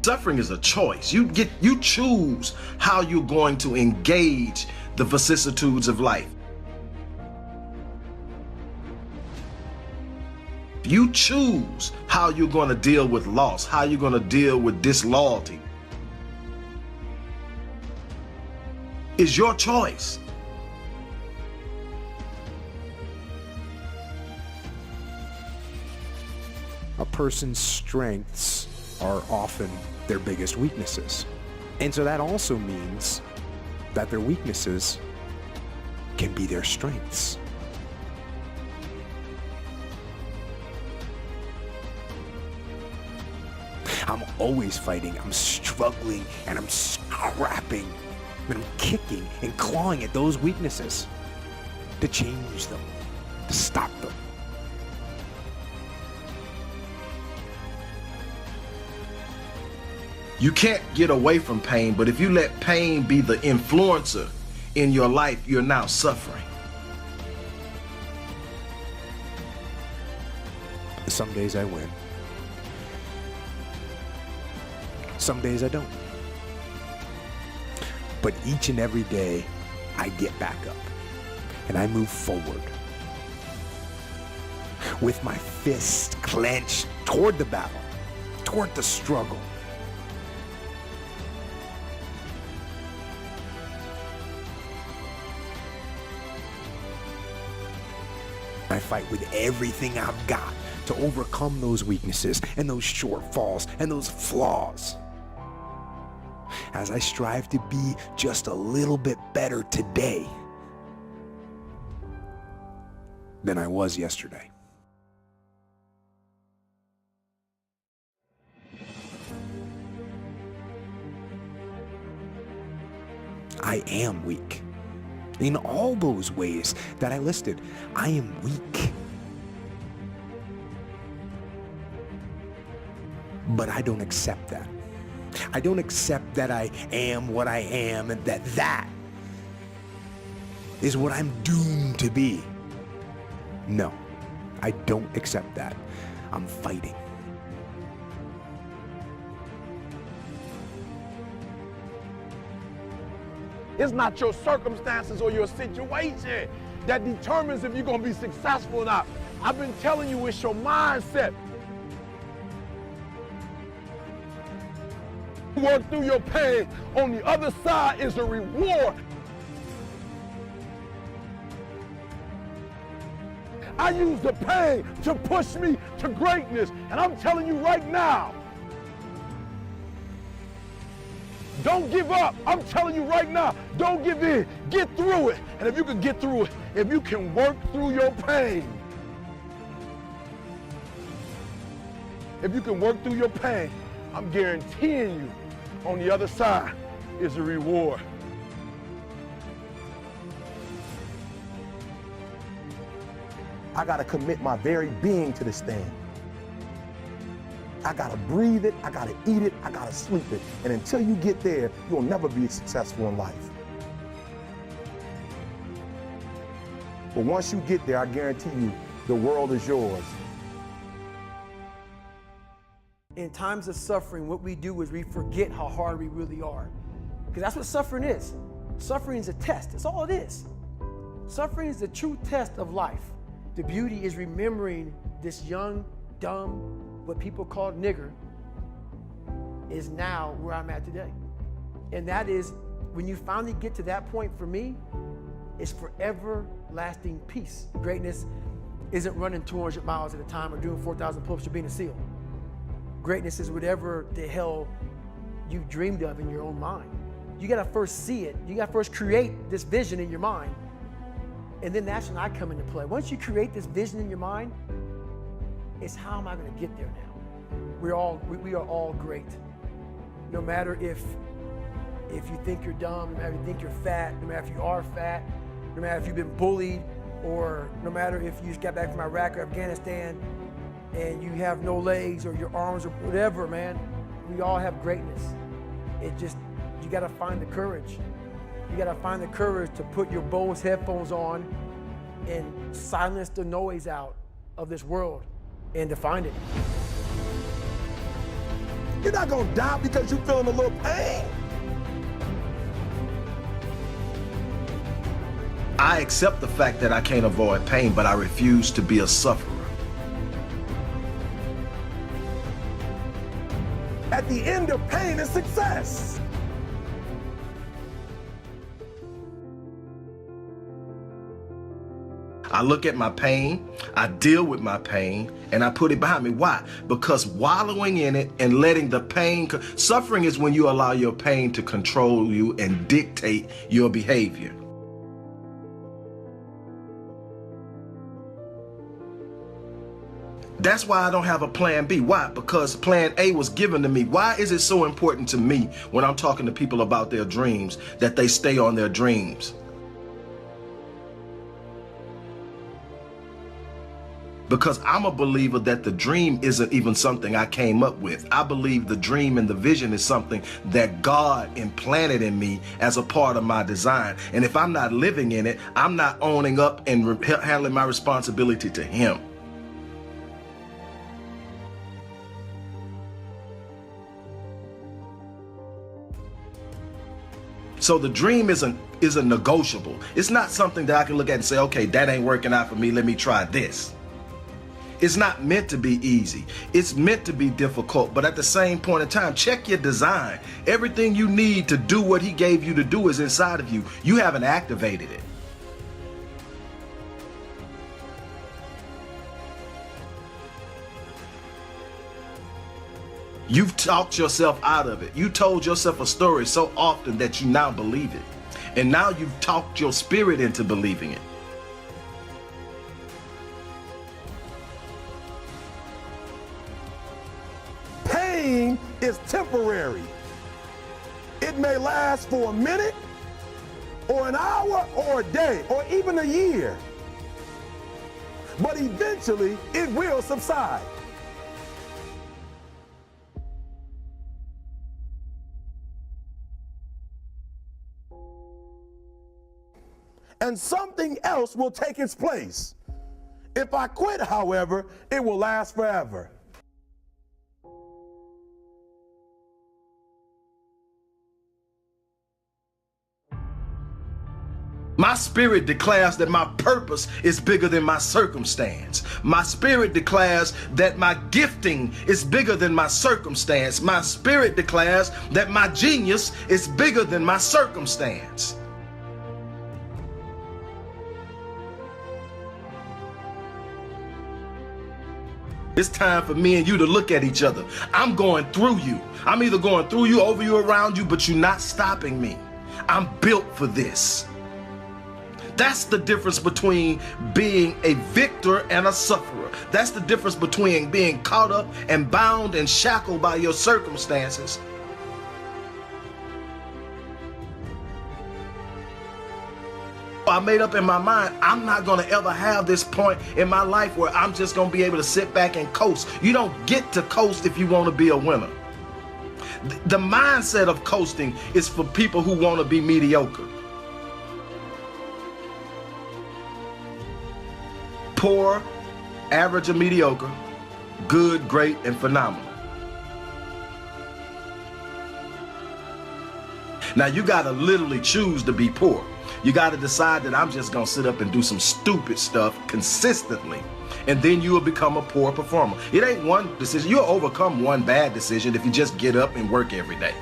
Suffering is a choice. You choose how you're going to engage the vicissitudes of life. You choose how you're going to deal with loss, how you're going to deal with disloyalty. It's your choice. A person's strengths are often their biggest weaknesses. And so that also means that their weaknesses can be their strengths. I'm always fighting, I'm struggling, and I'm scrapping, and I'm kicking and clawing at those weaknesses to change them, to stop them. You can't get away from pain, but if you let pain be the influencer in your life, you're now suffering. Some days I win. Some days I don't. But each and every day, I get back up and I move forward with my fist clenched toward the battle, toward the struggle. I fight with everything I've got to overcome those weaknesses and those shortfalls and those flaws, as I strive to be just a little bit better today than I was yesterday. I am weak. In all those ways that I listed, I am weak. But I don't accept that. I don't accept that I am what I am and that is what I'm doomed to be. No, I don't accept that. I'm fighting. It's not your circumstances or your situation that determines if you're going to be successful or not. I've been telling you, it's your mindset. Work through your pain. On the other side is a reward. I use the pain to push me to greatness. And I'm telling you right now, don't give up. I'm telling you right now, don't give in. Get through it. And if you can get through it, if you can work through your pain, if you can work through your pain, I'm guaranteeing you on the other side is a reward. I gotta commit my very being to this thing. I gotta breathe it, I gotta eat it, I gotta sleep it. And until you get there, you'll never be successful in life. But once you get there, I guarantee you, the world is yours. In times of suffering, what we do is we forget how hard we really are. Because that's what suffering is. Suffering is a test, that's all it is. Suffering is the true test of life. The beauty is remembering this young, dumb, what people call nigger, is now where I'm at today. And that is, when you finally get to that point for me, it's forever lasting peace. Greatness isn't running 200 miles at a time or doing 4,000 pull-ups or being a SEAL. Greatness is whatever the hell you dreamed of in your own mind. You gotta first see it. You gotta first create this vision in your mind. And then that's when I come into play. Once you create this vision in your mind, it's how am I gonna get there now? We are all great. No matter if you think you're dumb, no matter if you think you're fat, no matter if you are fat, no matter if you've been bullied, or no matter if you just got back from Iraq or Afghanistan and you have no legs or your arms or whatever, man, we all have greatness. It just, you gotta find the courage. You gotta find the courage to put your Bose headphones on and silence the noise out of this world and to find it. You're not gonna die because you're feeling a little pain. I accept the fact that I can't avoid pain, but I refuse to be a sufferer. At the end of pain is success. I look at my pain, I deal with my pain, and I put it behind me. Why? Because wallowing in it and letting the pain, suffering is when you allow your pain to control you and dictate your behavior. That's why I don't have a plan B. Why? Because plan A was given to me. Why is it so important to me when I'm talking to people about their dreams that they stay on their dreams? Because I'm a believer that the dream isn't even something I came up with. I believe the dream and the vision is something that God implanted in me as a part of my design. And if I'm not living in it, I'm not owning up and handling my responsibility to Him. So the dream isn't negotiable. It's not something that I can look at and say, okay, that ain't working out for me, let me try this. It's not meant to be easy. It's meant to be difficult, but at the same point in time, check your design. Everything you need to do what He gave you to do is inside of you. You haven't activated it. You've talked yourself out of it. You told yourself a story so often that you now believe it. And now you've talked your spirit into believing it. Pain is temporary. It may last for a minute, or an hour, or a day, or even a year. But eventually, it will subside. And something else will take its place. If I quit, however, it will last forever. My spirit declares that my purpose is bigger than my circumstance. My spirit declares that my gifting is bigger than my circumstance. My spirit declares that my genius is bigger than my circumstance. It's time for me and you to look at each other. I'm going through you. I'm either going through you, over you, around you, but you're not stopping me. I'm built for this. That's the difference between being a victor and a sufferer. That's the difference between being caught up and bound and shackled by your circumstances. I made up in my mind, I'm not going to ever have this point in my life where I'm just going to be able to sit back and coast. You don't get to coast if you want to be a winner. The mindset of coasting is for people who want to be mediocre. Poor, average, or mediocre, good, great, and phenomenal. Now you got to literally choose to be poor. You got to decide that I'm just going to sit up and do some stupid stuff consistently, and then you will become a poor performer. It ain't one decision. You'll overcome one bad decision if you just get up and work every day.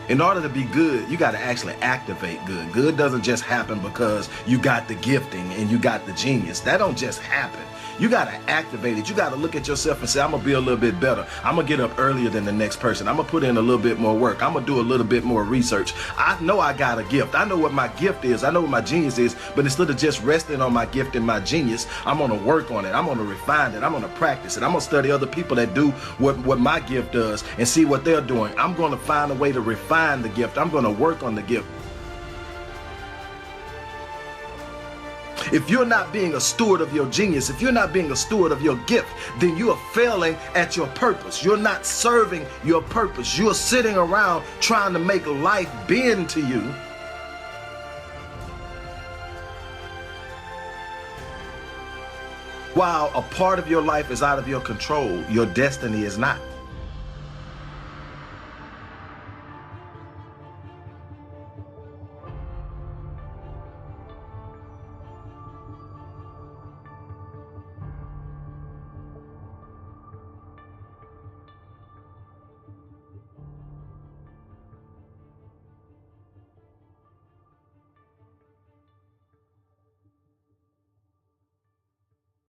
In order to be good, you got to actually activate good. Good doesn't just happen because you got the gifting and you got the genius. That don't just happen. You got to activate it. You got to look at yourself and say, I'm going to be a little bit better. I'm going to get up earlier than the next person. I'm going to put in a little bit more work. I'm going to do a little bit more research. I know I got a gift. I know what my gift is. I know what my genius is. But instead of just resting on my gift and my genius, I'm going to work on it. I'm going to refine it. I'm going to practice it. I'm going to study other people that do what my gift does and see what they're doing. I'm going to find a way to refine the gift. I'm going to work on the gift. If you're not being a steward of your genius, if you're not being a steward of your gift, then you are failing at your purpose. You're not serving your purpose. You're sitting around trying to make life bend to you. While a part of your life is out of your control, your destiny is not.